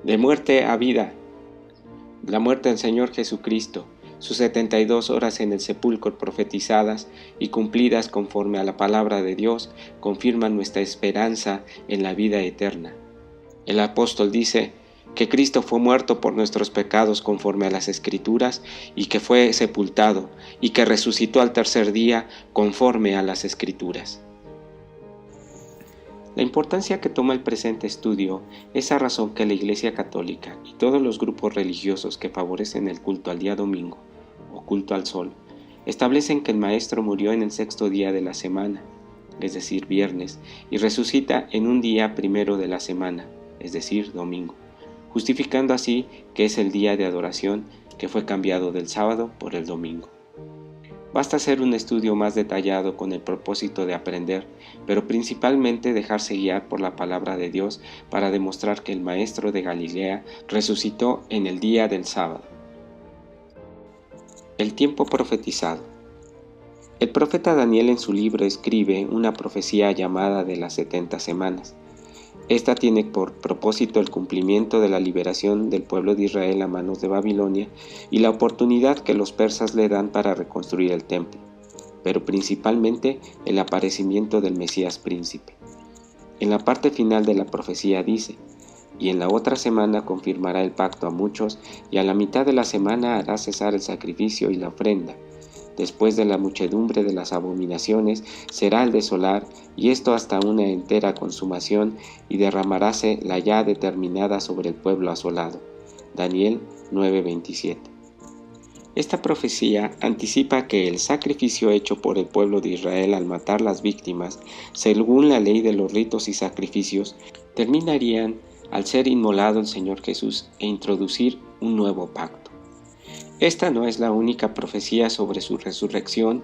De muerte a vida. La muerte del Señor Jesucristo, sus 72 horas en el sepulcro profetizadas y cumplidas conforme a la palabra de Dios, confirman nuestra esperanza en la vida eterna. El apóstol dice que Cristo fue muerto por nuestros pecados conforme a las Escrituras y que fue sepultado y que resucitó al tercer día conforme a las Escrituras. La importancia que toma el presente estudio es a razón que la Iglesia Católica y todos los grupos religiosos que favorecen el culto al día domingo o culto al sol establecen que el Maestro murió en el sexto día de la semana, es decir, viernes, y resucita en un día primero de la semana, es decir, domingo, justificando así que es el día de adoración que fue cambiado del sábado por el domingo. Basta hacer un estudio más detallado con el propósito de aprender, pero principalmente dejarse guiar por la palabra de Dios para demostrar que el Maestro de Galilea resucitó en el día del sábado. El tiempo profetizado. El profeta Daniel en su libro escribe una profecía llamada de las 70 semanas. Esta tiene por propósito el cumplimiento de la liberación del pueblo de Israel a manos de Babilonia y la oportunidad que los persas le dan para reconstruir el templo, pero principalmente el aparecimiento del Mesías príncipe. En la parte final de la profecía dice: y en la otra semana confirmará el pacto a muchos, y a la mitad de la semana hará cesar el sacrificio y la ofrenda. Después de la muchedumbre de las abominaciones será el desolar, y esto hasta una entera consumación, y derramaráse la ya determinada sobre el pueblo asolado. Daniel 9:27. Esta profecía anticipa que el sacrificio hecho por el pueblo de Israel al matar las víctimas, según la ley de los ritos y sacrificios, terminarían al ser inmolado el Señor Jesús e introducir un nuevo pacto. Esta no es la única profecía sobre su resurrección,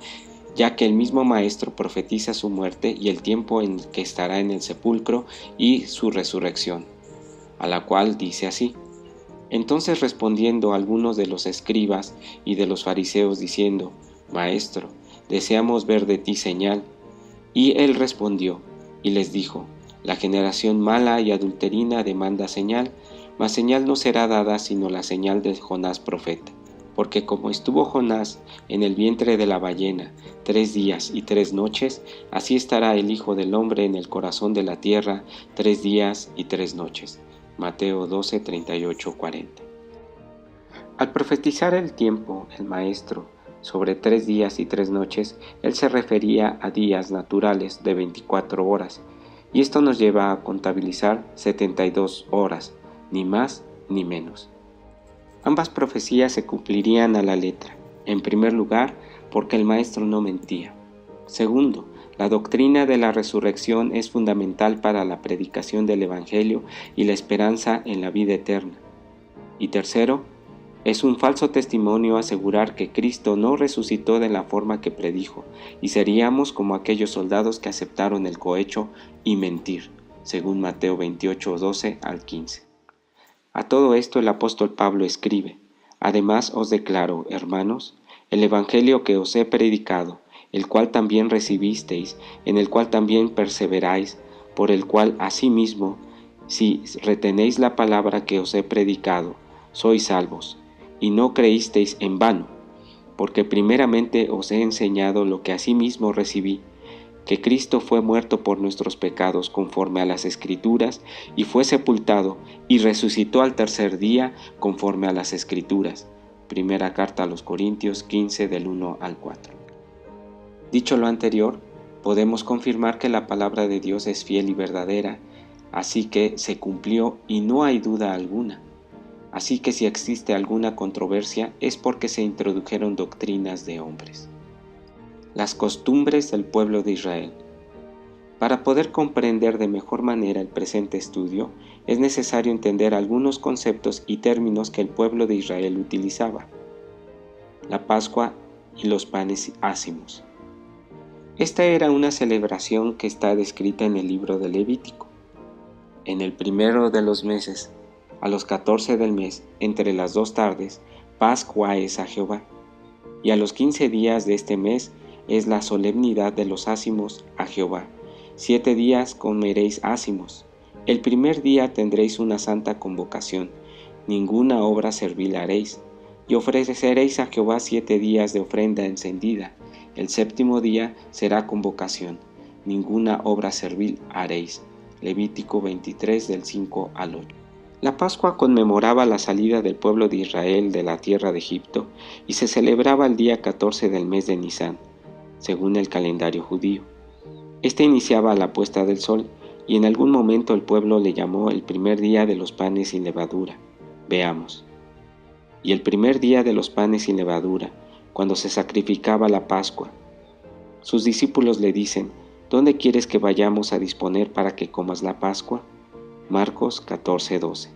ya que el mismo Maestro profetiza su muerte y el tiempo en que estará en el sepulcro y su resurrección, a la cual dice así: entonces respondiendo algunos de los escribas y de los fariseos diciendo: Maestro, deseamos ver de ti señal. Y él respondió y les dijo: la generación mala y adulterina demanda señal, mas señal no será dada sino la señal de Jonás profeta. Porque como estuvo Jonás en el vientre de la ballena 3 días y 3 noches, así estará el Hijo del Hombre en el corazón de la tierra 3 días y 3 noches. Mateo 12, 38, 40. Al profetizar el tiempo, el Maestro, sobre 3 días y 3 noches, él se refería a días naturales de 24 horas, y esto nos lleva a contabilizar 72 horas, ni más ni menos. Ambas profecías se cumplirían a la letra. En primer lugar, porque el Maestro no mentía. Segundo, la doctrina de la resurrección es fundamental para la predicación del Evangelio y la esperanza en la vida eterna. Y tercero, es un falso testimonio asegurar que Cristo no resucitó de la forma que predijo, y seríamos como aquellos soldados que aceptaron el cohecho y mentir, según Mateo 28, 12 al 15. A todo esto el apóstol Pablo escribe: además os declaro, hermanos, el evangelio que os he predicado, el cual también recibisteis, en el cual también perseveráis, por el cual asimismo, si retenéis la palabra que os he predicado, sois salvos, y no creísteis en vano, porque primeramente os he enseñado lo que asimismo recibí, que Cristo fue muerto por nuestros pecados conforme a las Escrituras, y fue sepultado, y resucitó al tercer día conforme a las Escrituras. Primera carta a los Corintios 15 del 1 al 4. Dicho lo anterior, podemos confirmar que la palabra de Dios es fiel y verdadera, así que se cumplió y no hay duda alguna. Así que si existe alguna controversia es porque se introdujeron doctrinas de hombres. Las costumbres del pueblo de Israel. Para poder comprender de mejor manera el presente estudio, es necesario entender algunos conceptos y términos que el pueblo de Israel utilizaba. La Pascua y los panes ácimos. Esta era una celebración que está descrita en el libro de Levítico. En el primero de los meses, a los 14 del mes, entre las 2 tardes, Pascua es a Jehová, y a los 15 días de este mes es la solemnidad de los ácimos a Jehová. 7 días comeréis ácimos, El primer día tendréis una santa convocación, ninguna obra servil haréis, y ofreceréis a Jehová 7 días de ofrenda encendida. El séptimo día será convocación, ninguna obra servil haréis. Levítico 23 del 5 al 8. La Pascua conmemoraba la salida del pueblo de Israel de la tierra de Egipto y se celebraba el día 14 del mes de Nisán, según el calendario judío. Este iniciaba a la puesta del sol y en algún momento el pueblo le llamó el primer día de los panes sin levadura. Veamos. Y el primer día de los panes sin levadura, cuando se sacrificaba la Pascua. Sus discípulos le dicen: ¿Dónde quieres que vayamos a disponer para que comas la Pascua? Marcos 14:12.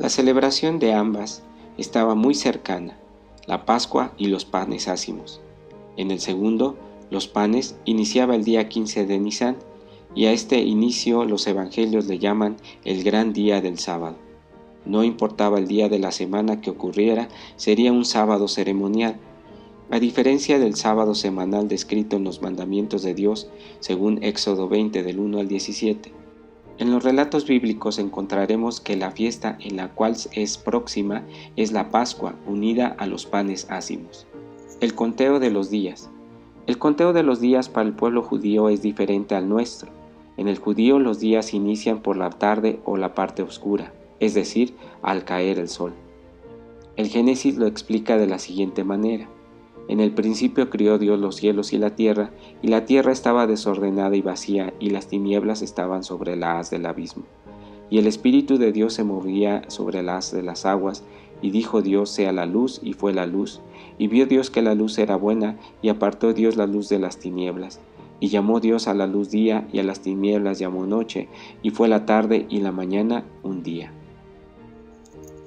La celebración de ambas estaba muy cercana, la Pascua y los panes ácimos. En el segundo, los panes, iniciaba el día 15 de Nisán, y a este inicio los evangelios le llaman el gran día del sábado. No importaba el día de la semana que ocurriera, sería un sábado ceremonial, a diferencia del sábado semanal descrito en los mandamientos de Dios, según Éxodo 20 del 1 al 17. En los relatos bíblicos encontraremos que la fiesta en la cual es próxima es la Pascua, unida a los panes ácimos. El conteo de los días. El conteo de los días para el pueblo judío es diferente al nuestro. En el judío los días inician por la tarde o la parte oscura, es decir, al caer el sol. El Génesis lo explica de la siguiente manera: en el principio crió Dios los cielos y la tierra estaba desordenada y vacía, y las tinieblas estaban sobre la haz del abismo. Y el Espíritu de Dios se movía sobre la haz de las aguas, y dijo Dios: sea la luz, y fue la luz. Y vio Dios que la luz era buena, y apartó Dios la luz de las tinieblas. Y llamó Dios a la luz día, y a las tinieblas llamó noche, y fue la tarde y la mañana un día.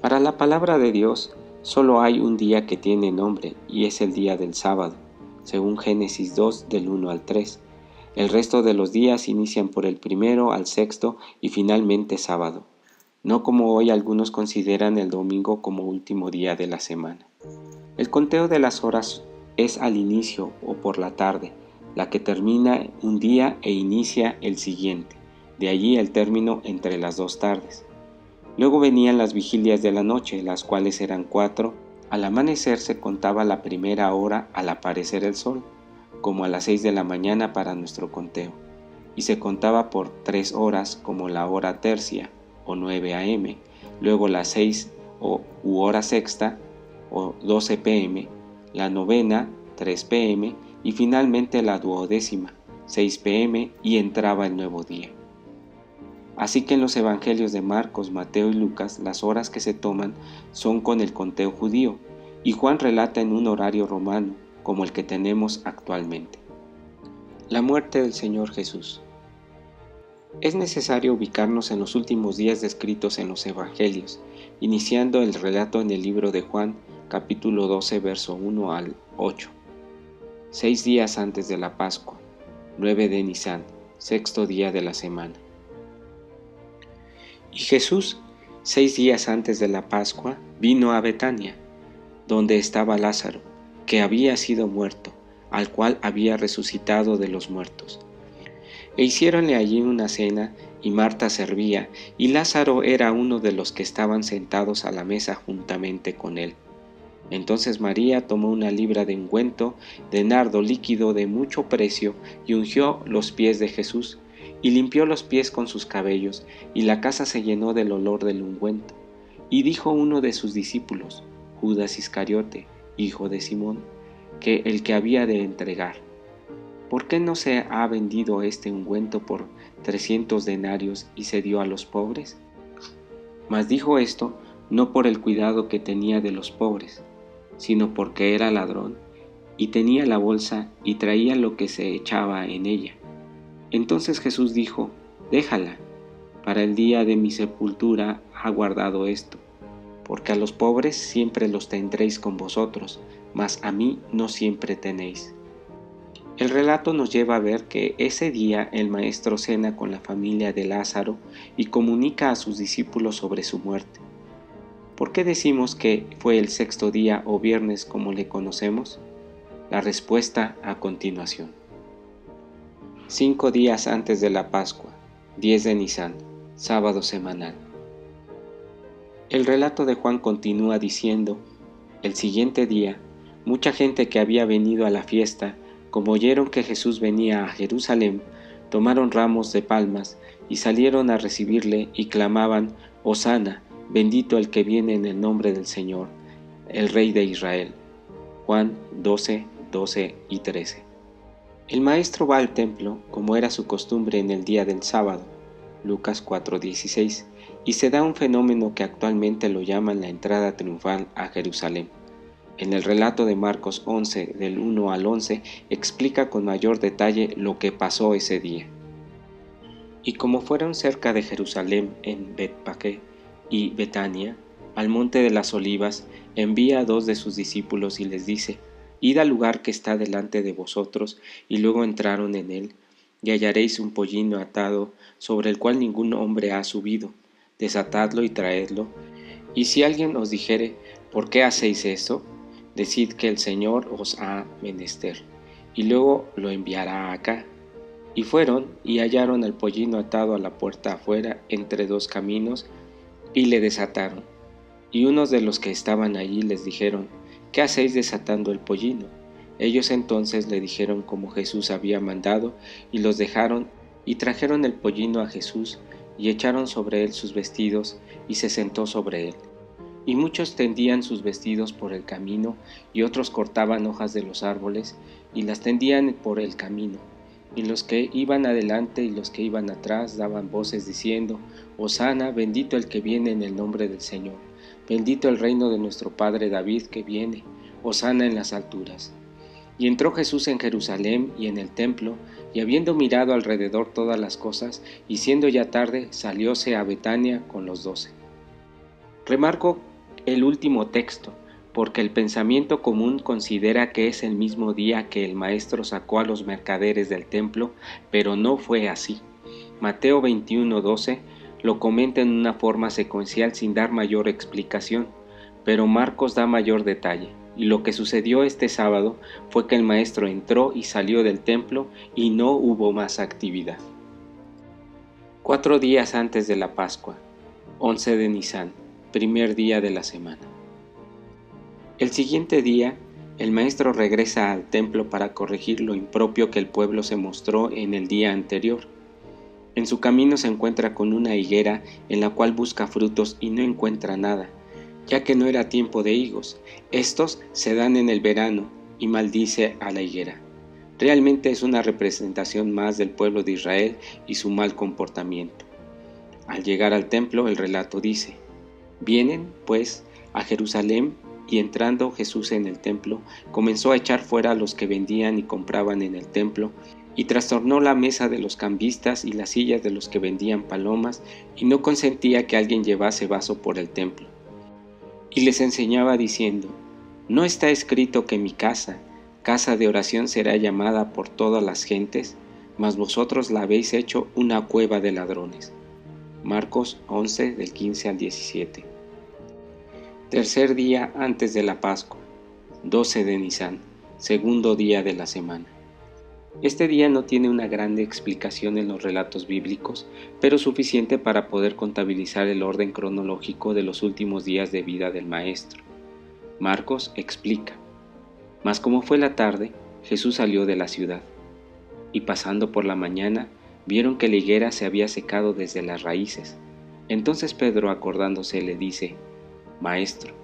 Para la palabra de Dios, solo hay un día que tiene nombre, y es el día del sábado, según Génesis 2 del 1 al 3. El resto de los días inician por el primero al sexto y finalmente sábado, no como hoy algunos consideran el domingo como último día de la semana. El conteo de las horas es al inicio o por la tarde, la que termina un día e inicia el siguiente, de allí el término entre las dos tardes. Luego venían las vigilias de la noche, las cuales eran 4. Al amanecer se contaba la primera hora al aparecer el sol, como a las 6 de la mañana para nuestro conteo, y se contaba por 3 horas como la hora tercia o 9 a.m., luego las 6 u hora sexta o 12 p.m., la novena 3 p.m. y finalmente la duodécima 6 p.m. y entraba el nuevo día. Así que en los evangelios de Marcos, Mateo y Lucas las horas que se toman son con el conteo judío, y Juan relata en un horario romano, como el que tenemos actualmente. La muerte del Señor Jesús. Es necesario ubicarnos en los últimos días descritos en los evangelios, iniciando el relato en el libro de Juan, capítulo 12, verso 1 al 8. 6 días antes de la Pascua, 9 de Nisán, sexto día de la semana. Y Jesús, 6 días antes de la Pascua, vino a Betania, donde estaba Lázaro, que había sido muerto, al cual había resucitado de los muertos. E hiciéronle allí una cena, y Marta servía, y Lázaro era uno de los que estaban sentados a la mesa juntamente con él. Entonces María tomó una libra de ungüento de nardo líquido de mucho precio, y ungió los pies de Jesús, y limpió los pies con sus cabellos, y la casa se llenó del olor del ungüento. Y dijo uno de sus discípulos, Judas Iscariote, hijo de Simón, que el que había de entregar: ¿por qué no se ha vendido este ungüento por 300 denarios y se dio a los pobres? Mas dijo esto no por el cuidado que tenía de los pobres, sino porque era ladrón, y tenía la bolsa y traía lo que se echaba en ella. Entonces Jesús dijo: déjala, para el día de mi sepultura ha guardado esto, porque a los pobres siempre los tendréis con vosotros, mas a mí no siempre tenéis. El relato nos lleva a ver que ese día el Maestro cena con la familia de Lázaro y comunica a sus discípulos sobre su muerte. ¿Por qué decimos que fue el sexto día o viernes como le conocemos? La respuesta a continuación. 5 días antes de la Pascua, 10 de Nisan, sábado semanal. El relato de Juan continúa diciendo: el siguiente día, mucha gente que había venido a la fiesta, como oyeron que Jesús venía a Jerusalén, tomaron ramos de palmas y salieron a recibirle y clamaban: Hosana, bendito el que viene en el nombre del Señor, el Rey de Israel. Juan 12, 12 y 13. El maestro va al templo, como era su costumbre en el día del sábado, Lucas 4:16, y se da un fenómeno que actualmente lo llaman la entrada triunfal a Jerusalén. En el relato de Marcos 11, del 1 al 11, explica con mayor detalle lo que pasó ese día. Y como fueron cerca de Jerusalén en Betpacé y Betania, al monte de las olivas, envía a 2 de sus discípulos y les dice: Id al lugar que está delante de vosotros, y luego entraron en él, y hallaréis un pollino atado, sobre el cual ningún hombre ha subido. Desatadlo y traedlo. Y si alguien os dijere: ¿por qué hacéis esto?, decid que el Señor os ha menester, y luego lo enviará acá. Y fueron y hallaron al pollino atado a la puerta afuera entre 2 caminos, y le desataron. Y unos de los que estaban allí les dijeron: ¿qué hacéis desatando el pollino? Ellos entonces le dijeron como Jesús había mandado, y los dejaron, y trajeron el pollino a Jesús, y echaron sobre él sus vestidos, y se sentó sobre él. Y muchos tendían sus vestidos por el camino, y otros cortaban hojas de los árboles, y las tendían por el camino. Y los que iban adelante y los que iban atrás daban voces diciendo: Hosana, bendito el que viene en el nombre del Señor. Bendito el reino de nuestro padre David que viene, hosana en las alturas. Y entró Jesús en Jerusalén y en el templo, y habiendo mirado alrededor todas las cosas, y siendo ya tarde, salióse a Betania con los 12. Remarco el último texto, porque el pensamiento común considera que es el mismo día que el maestro sacó a los mercaderes del templo, pero no fue así. Mateo 21:12 lo comenta en una forma secuencial sin dar mayor explicación, pero Marcos da mayor detalle, y lo que sucedió este sábado fue que el maestro entró y salió del templo y no hubo más actividad. 4 días antes de la Pascua, 11 de Nisan, primer día de la semana. El siguiente día, el maestro regresa al templo para corregir lo impropio que el pueblo se mostró en el día anterior. En su camino se encuentra con una higuera en la cual busca frutos y no encuentra nada, ya que no era tiempo de higos. Estos se dan en el verano, y maldice a la higuera. Realmente es una representación más del pueblo de Israel y su mal comportamiento. Al llegar al templo, el relato dice: vienen, pues, a Jerusalén, y entrando Jesús en el templo, comenzó a echar fuera a los que vendían y compraban en el templo, y trastornó la mesa de los cambistas y las sillas de los que vendían palomas, y no consentía que alguien llevase vaso por el templo. Y les enseñaba diciendo: ¿no está escrito que mi casa, casa de oración, será llamada por todas las gentes? Mas vosotros la habéis hecho una cueva de ladrones. Marcos 11, del 15 al 17. Tercer día antes de la Pascua, 12 de Nisan, segundo día de la semana. Este día no tiene una grande explicación en los relatos bíblicos, pero suficiente para poder contabilizar el orden cronológico de los últimos días de vida del Maestro. Marcos explica: mas como fue la tarde, Jesús salió de la ciudad, y pasando por la mañana, vieron que la higuera se había secado desde las raíces. Entonces Pedro, acordándose, le dice: Maestro,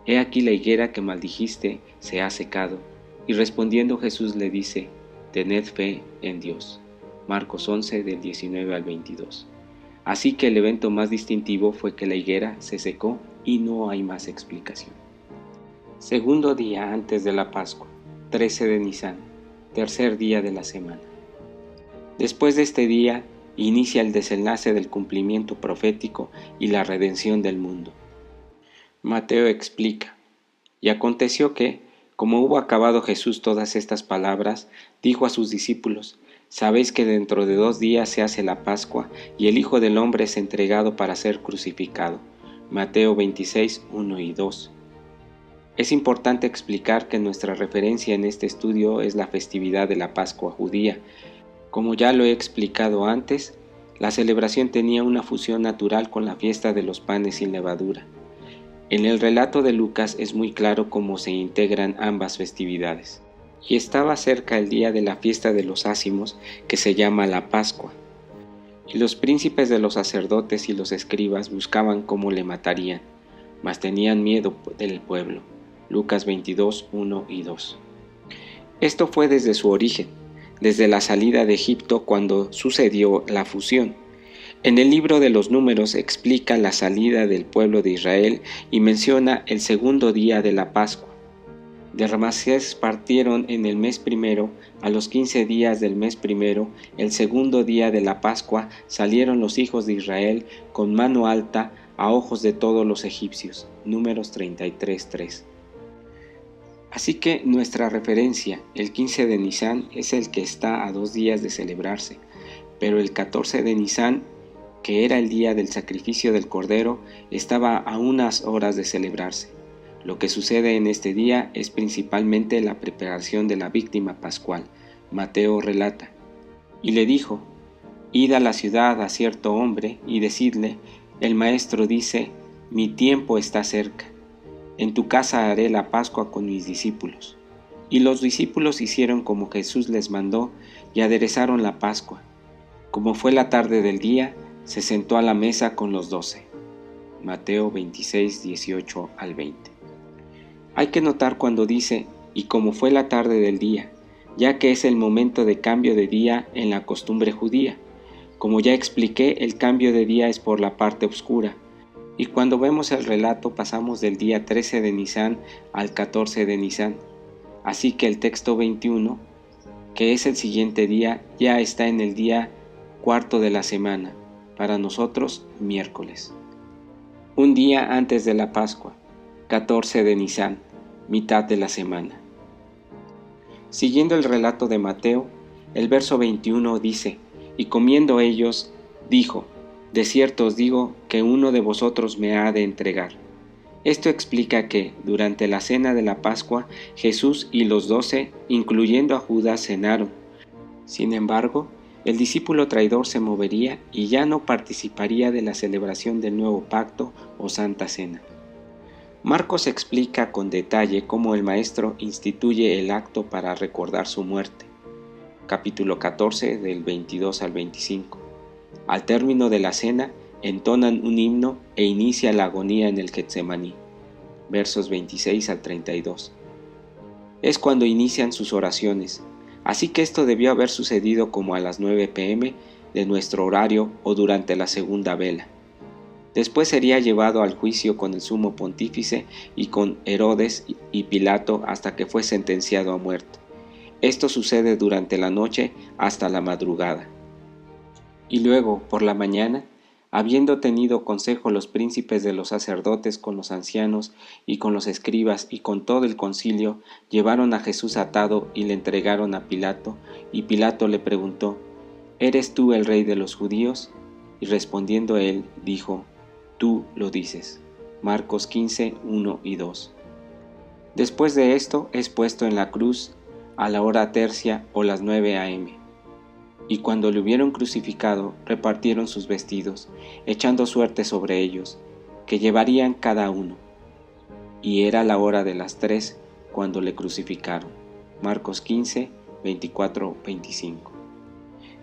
he aquí la higuera que maldijiste se ha secado. Y respondiendo Jesús le dice: tened fe en Dios. Marcos 11, del 19 al 22. Así que el evento más distintivo fue que la higuera se secó y no hay más explicación. Segundo día antes de la Pascua, 13 de Nisan, tercer día de la semana. Después de este día, inicia el desenlace del cumplimiento profético y la redención del mundo. Mateo explica: y aconteció que, como hubo acabado Jesús todas estas palabras, dijo a sus discípulos: sabéis que dentro de 2 días se hace la Pascua, y el Hijo del Hombre es entregado para ser crucificado. Mateo 26, 1 y 2. Es importante explicar que nuestra referencia en este estudio es la festividad de la Pascua judía. Como ya lo he explicado antes, La celebración tenía una fusión natural con la fiesta de los panes sin levadura. En el relato de Lucas es muy claro cómo se integran ambas festividades. Y estaba cerca el día de la fiesta de los ázimos, que se llama la Pascua. Y los príncipes de los sacerdotes y los escribas buscaban cómo le matarían, mas tenían miedo del pueblo. Lucas 22, 1 y 2. Esto fue desde su origen, desde la salida de Egipto cuando sucedió la fusión. En el libro de los Números explica la salida del pueblo de Israel y menciona el segundo día de la Pascua. De Ramsés partieron en el mes primero, a los 15 días del mes primero, el segundo día de la Pascua, salieron los hijos de Israel con mano alta a ojos de todos los egipcios. Números 33:3. Así que nuestra referencia, el 15 de Nisán, es el que está a 2 días de celebrarse, pero el 14 de Nisán, que era el día del sacrificio del Cordero, estaba a unas horas de celebrarse. Lo que sucede en este día es principalmente la preparación de la víctima pascual. Mateo relata: y le dijo: id a la ciudad a cierto hombre y decidle, el maestro dice, mi tiempo está cerca. En tu casa haré la Pascua con mis discípulos. Y los discípulos hicieron como Jesús les mandó y aderezaron la Pascua. Como fue la tarde del día, se sentó a la mesa con los 12. Mateo 26, 18 al 20. Hay que notar cuando dice, y como fue la tarde del día, ya que es el momento de cambio de día en la costumbre judía. Como ya expliqué, el cambio de día es por la parte oscura, y cuando vemos el relato pasamos del día 13 de Nisán al 14 de Nisán. Así que el texto 21, que es el siguiente día, ya está en el día cuarto de la semana, para nosotros miércoles. Un día antes de la Pascua, 14 de Nisán, mitad de la semana. Siguiendo el relato de Mateo, el verso 21 dice, y comiendo ellos, dijo, de cierto os digo que uno de vosotros me ha de entregar. Esto explica que, durante la cena de la Pascua, Jesús y los 12, incluyendo a Judas, cenaron. Sin embargo, el discípulo traidor se movería y ya no participaría de la celebración del nuevo pacto o Santa Cena. Marcos explica con detalle cómo el Maestro instituye el acto para recordar su muerte. Capítulo 14, del 22 al 25. Al término de la cena, entonan un himno e inicia la agonía en el Getsemaní. Versos 26 al 32. Es cuando inician sus oraciones, así que esto debió haber sucedido como a las 9 p.m. de nuestro horario o durante la segunda vela. Después sería llevado al juicio con el sumo pontífice y con Herodes y Pilato hasta que fue sentenciado a muerte. Esto sucede durante la noche hasta la madrugada. Y luego, por la mañana, habiendo tenido consejo los príncipes de los sacerdotes con los ancianos y con los escribas y con todo el concilio, llevaron a Jesús atado y le entregaron a Pilato, y Pilato le preguntó, ¿eres tú el rey de los judíos? Y respondiendo él, dijo, tú lo dices. Marcos 15, 1 y 2. Después de esto es puesto en la cruz a la hora tercia o las 9 a.m. Y cuando le hubieron crucificado, repartieron sus vestidos, echando suerte sobre ellos, que llevarían cada uno. Y era la hora de las 3 cuando le crucificaron. Marcos 15, 24, 25.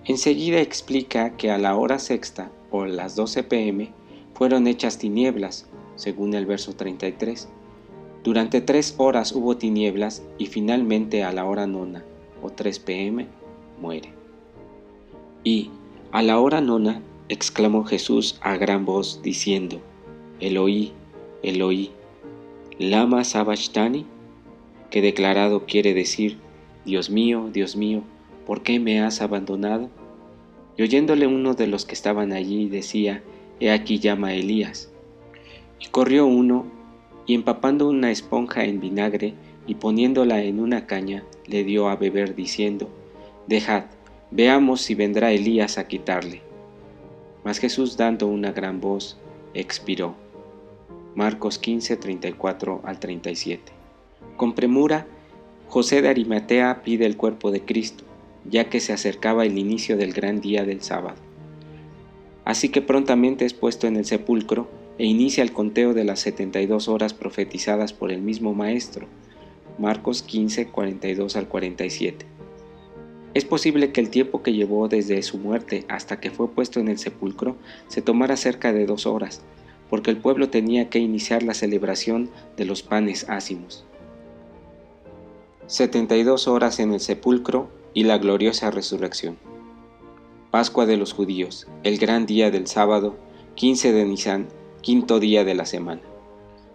Enseguida explica que a la hora sexta o las 12 p.m. fueron hechas tinieblas, según el verso 33. Durante 3 horas hubo tinieblas y finalmente a la hora nona, o 3 p.m., muere. Y, a la hora nona, exclamó Jesús a gran voz, diciendo, Eloí, Eloí, lama sabachthani, que declarado quiere decir, Dios mío, ¿por qué me has abandonado? Y oyéndole uno de los que estaban allí decía, he aquí llama a Elías. Y corrió uno, y empapando una esponja en vinagre, y poniéndola en una caña, le dio a beber, diciendo, dejad, veamos si vendrá Elías a quitarle. Mas Jesús, dando una gran voz, expiró. Marcos 15, 34 al 37. Con premura, José de Arimatea pide el cuerpo de Cristo, ya que se acercaba el inicio del gran día del sábado. Así que prontamente es puesto en el sepulcro e inicia el conteo de las 72 horas profetizadas por el mismo Maestro. Marcos 15, 42 al 47. Es posible que el tiempo que llevó desde su muerte hasta que fue puesto en el sepulcro se tomara cerca de 2 horas, porque el pueblo tenía que iniciar la celebración de los panes ácimos. 72 horas en el sepulcro y la gloriosa resurrección. Pascua de los judíos, el gran día del sábado, 15 de Nisán, quinto día de la semana.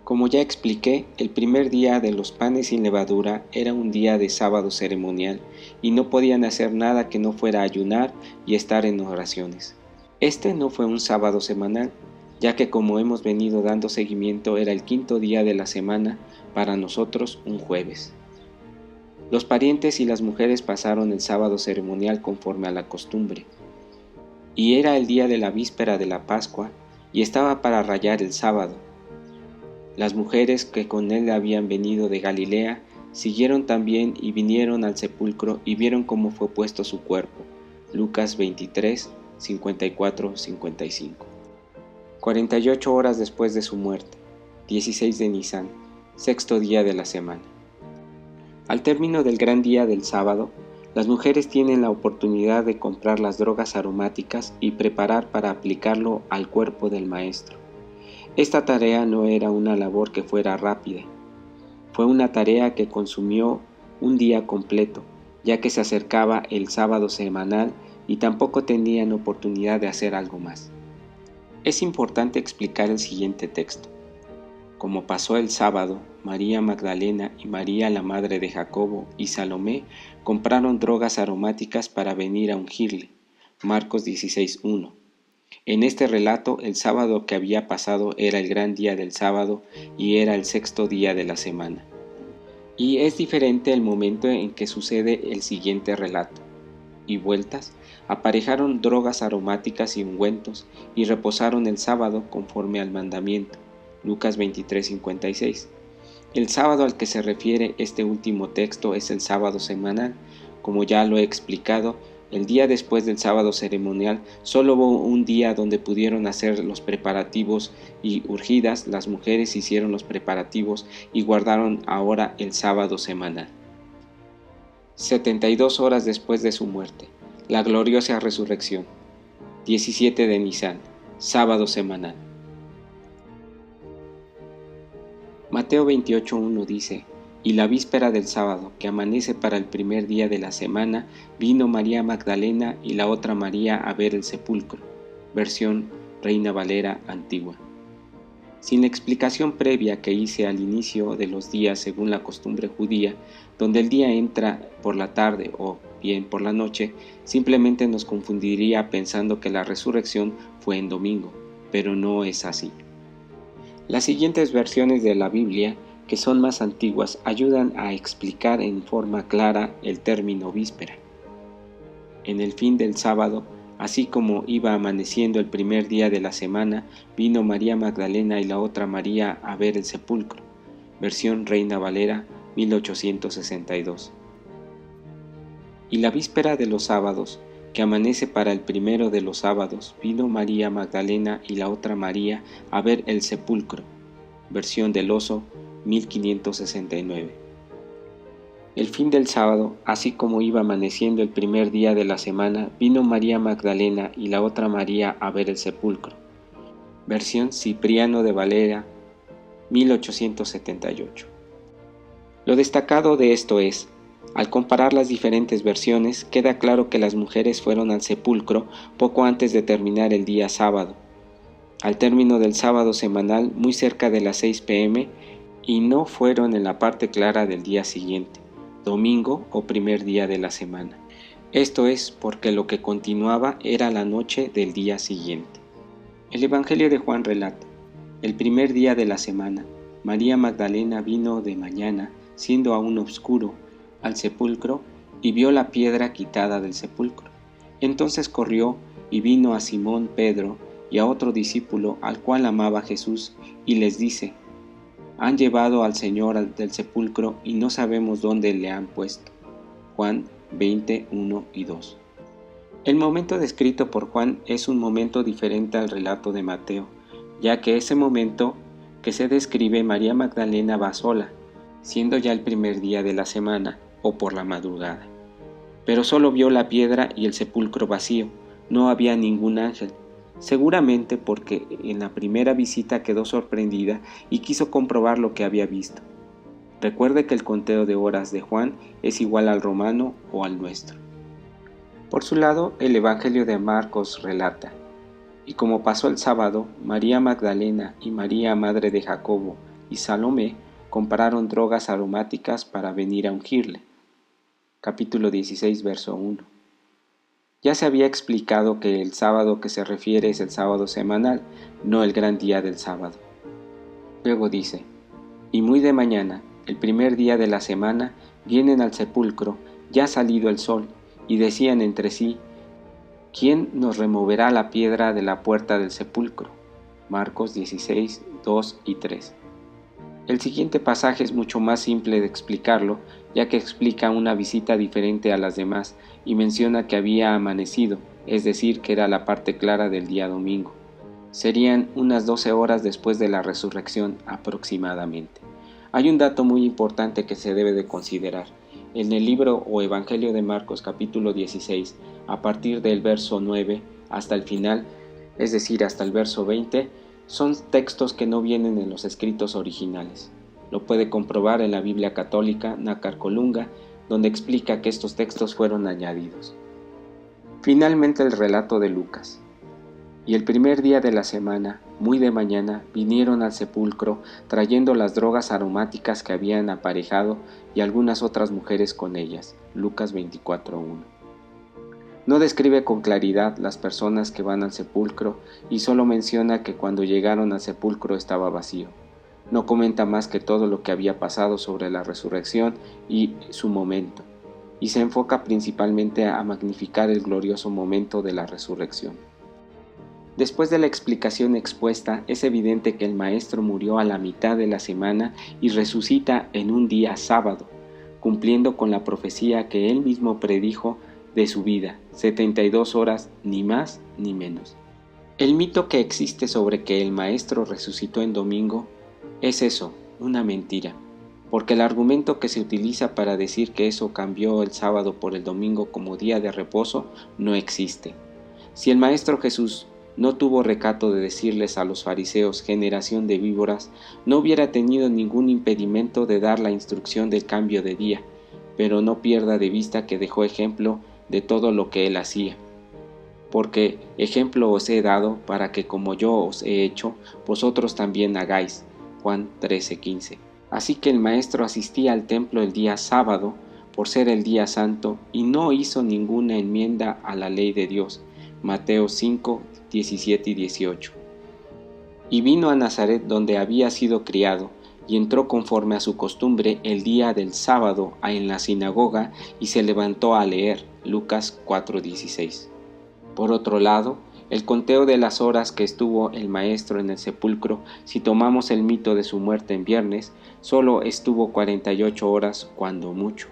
Como ya expliqué, el primer día de los panes sin levadura era un día de sábado ceremonial y no podían hacer nada que no fuera ayunar y estar en oraciones. Este no fue un sábado semanal, ya que como hemos venido dando seguimiento era el quinto día de la semana, para nosotros un jueves. Los parientes y las mujeres pasaron el sábado ceremonial conforme a la costumbre, y era el día de la víspera de la Pascua y estaba para rayar el sábado. Las mujeres que con él habían venido de Galilea siguieron también y vinieron al sepulcro y vieron cómo fue puesto su cuerpo. Lucas 23, 54-55. 48 horas después de su muerte, 16 de Nisán, sexto día de la semana. Al término del gran día del sábado, las mujeres tienen la oportunidad de comprar las drogas aromáticas y preparar para aplicarlo al cuerpo del Maestro. Esta tarea no era una labor que fuera rápida. Fue una tarea que consumió un día completo, ya que se acercaba el sábado semanal y tampoco tenían oportunidad de hacer algo más. Es importante explicar el siguiente texto. Como pasó el sábado, María Magdalena y María la madre de Jacobo y Salomé compraron drogas aromáticas para venir a ungirle. Marcos 16:1. En este relato, el sábado que había pasado era el gran día del sábado y era el sexto día de la semana. Y es diferente el momento en que sucede el siguiente relato. Y vueltas, aparejaron drogas aromáticas y ungüentos y reposaron el sábado conforme al mandamiento. Lucas 23:56. El sábado al que se refiere este último texto es el sábado semanal. Como ya lo he explicado, el día después del sábado ceremonial solo hubo un día donde pudieron hacer los preparativos y urgidas, las mujeres hicieron los preparativos y guardaron ahora el sábado semanal. 72 horas después de su muerte, la gloriosa resurrección. 17 de Nisán, sábado semanal. Mateo 28:1 dice: Y la víspera del sábado, que amanece para el primer día de la semana, vino María Magdalena y la otra María a ver el sepulcro. Versión Reina Valera antigua. Sin la explicación previa que hice al inicio de los días según la costumbre judía, donde el día entra por la tarde o bien por la noche, simplemente nos confundiría pensando que la resurrección fue en domingo, pero no es así. Las siguientes versiones de la Biblia, que son más antiguas, ayudan a explicar en forma clara el término víspera. En el fin del sábado, así como iba amaneciendo el primer día de la semana, vino María Magdalena y la otra María a ver el sepulcro. Versión Reina Valera 1862. Y la víspera de los sábados, que amanece para el primero de los sábados, vino María Magdalena y la otra María a ver el sepulcro. Versión del Oso 1569. El fin del sábado, así como iba amaneciendo el primer día de la semana, vino María Magdalena y la otra María a ver el sepulcro. Versión Cipriano de Valera 1878. Lo destacado de esto es: al comparar las diferentes versiones, queda claro que las mujeres fueron al sepulcro poco antes de terminar el día sábado, al término del sábado semanal, muy cerca de las 6 p.m., y no fueron en la parte clara del día siguiente, domingo o primer día de la semana. Esto es porque lo que continuaba era la noche del día siguiente. El Evangelio de Juan relata: el primer día de la semana, María Magdalena vino de mañana, siendo aún oscuro, al sepulcro y vio la piedra quitada del sepulcro. Entonces corrió y vino a Simón Pedro y a otro discípulo al cual amaba Jesús y les dice: Han llevado al Señor del sepulcro y no sabemos dónde le han puesto. Juan 20:1 y 2. El momento descrito por Juan es un momento diferente al relato de Mateo, ya que ese momento que se describe, María Magdalena va sola, siendo ya el primer día de la semana o por la madrugada. Pero solo vio la piedra y el sepulcro vacío, no había ningún ángel, seguramente porque en la primera visita quedó sorprendida y quiso comprobar lo que había visto. Recuerde que el conteo de horas de Juan es igual al romano o al nuestro. Por su lado, el Evangelio de Marcos relata: y como pasó el sábado, María Magdalena y María, madre de Jacobo, y Salomé compraron drogas aromáticas para venir a ungirle. Capítulo 16, verso 1. Ya se había explicado que el sábado que se refiere es el sábado semanal, no el gran día del sábado. Luego dice: y muy de mañana, el primer día de la semana, vienen al sepulcro, ya salido el sol, y decían entre sí: ¿quién nos removerá la piedra de la puerta del sepulcro? Marcos 16, 2 y 3. El siguiente pasaje es mucho más simple de explicarlo, ya que explica una visita diferente a las demás y menciona que había amanecido, es decir, que era la parte clara del día domingo. Serían unas 12 horas después de la resurrección aproximadamente. Hay un dato muy importante que se debe de considerar. En el libro o Evangelio de Marcos capítulo 16, a partir del verso 9 hasta el final, es decir, hasta el verso 20, son textos que no vienen en los escritos originales. Lo puede comprobar en la Biblia católica Nácar Colunga, donde explica que estos textos fueron añadidos. Finalmente el relato de Lucas. Y el primer día de la semana, muy de mañana, vinieron al sepulcro trayendo las drogas aromáticas que habían aparejado y algunas otras mujeres con ellas. Lucas 24:1. No describe con claridad las personas que van al sepulcro y solo menciona que cuando llegaron al sepulcro estaba vacío. No comenta más que todo lo que había pasado sobre la resurrección y su momento, y se enfoca principalmente a magnificar el glorioso momento de la resurrección. Después de la explicación expuesta, es evidente que el Maestro murió a la mitad de la semana y resucita en un día sábado, cumpliendo con la profecía que él mismo predijo de su vida, 72 horas, ni más ni menos. El mito que existe sobre que el Maestro resucitó en domingo es eso, una mentira, porque el argumento que se utiliza para decir que eso cambió el sábado por el domingo como día de reposo no existe. Si el Maestro Jesús no tuvo recato de decirles a los fariseos, generación de víboras, no hubiera tenido ningún impedimento de dar la instrucción del cambio de día, pero no pierda de vista que dejó ejemplo de todo lo que él hacía. Porque ejemplo os he dado para que como yo os he hecho, vosotros también hagáis. Juan 13:15. Así que el Maestro asistía al templo el día sábado, por ser el día santo, y no hizo ninguna enmienda a la ley de Dios. Mateo 5, 17 y 18. Y vino a Nazaret donde había sido criado, y entró conforme a su costumbre el día del sábado en la sinagoga y se levantó a leer. Lucas 4:16. Por otro lado, el conteo de las horas que estuvo el Maestro en el sepulcro, si tomamos el mito de su muerte en viernes, solo estuvo 48 horas cuando mucho.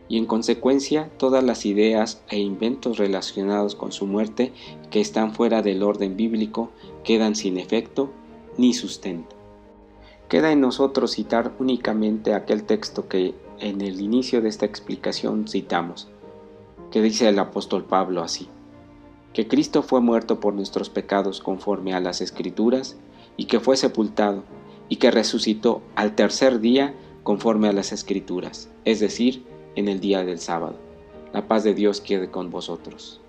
Y en consecuencia todas las ideas e inventos relacionados con su muerte que están fuera del orden bíblico quedan sin efecto ni sustento. Queda en nosotros citar únicamente aquel texto que en el inicio de esta explicación citamos, que dice el apóstol Pablo así: que Cristo fue muerto por nuestros pecados conforme a las Escrituras, y que fue sepultado, y que resucitó al tercer día conforme a las Escrituras, es decir, en el día del sábado. La paz de Dios quede con vosotros.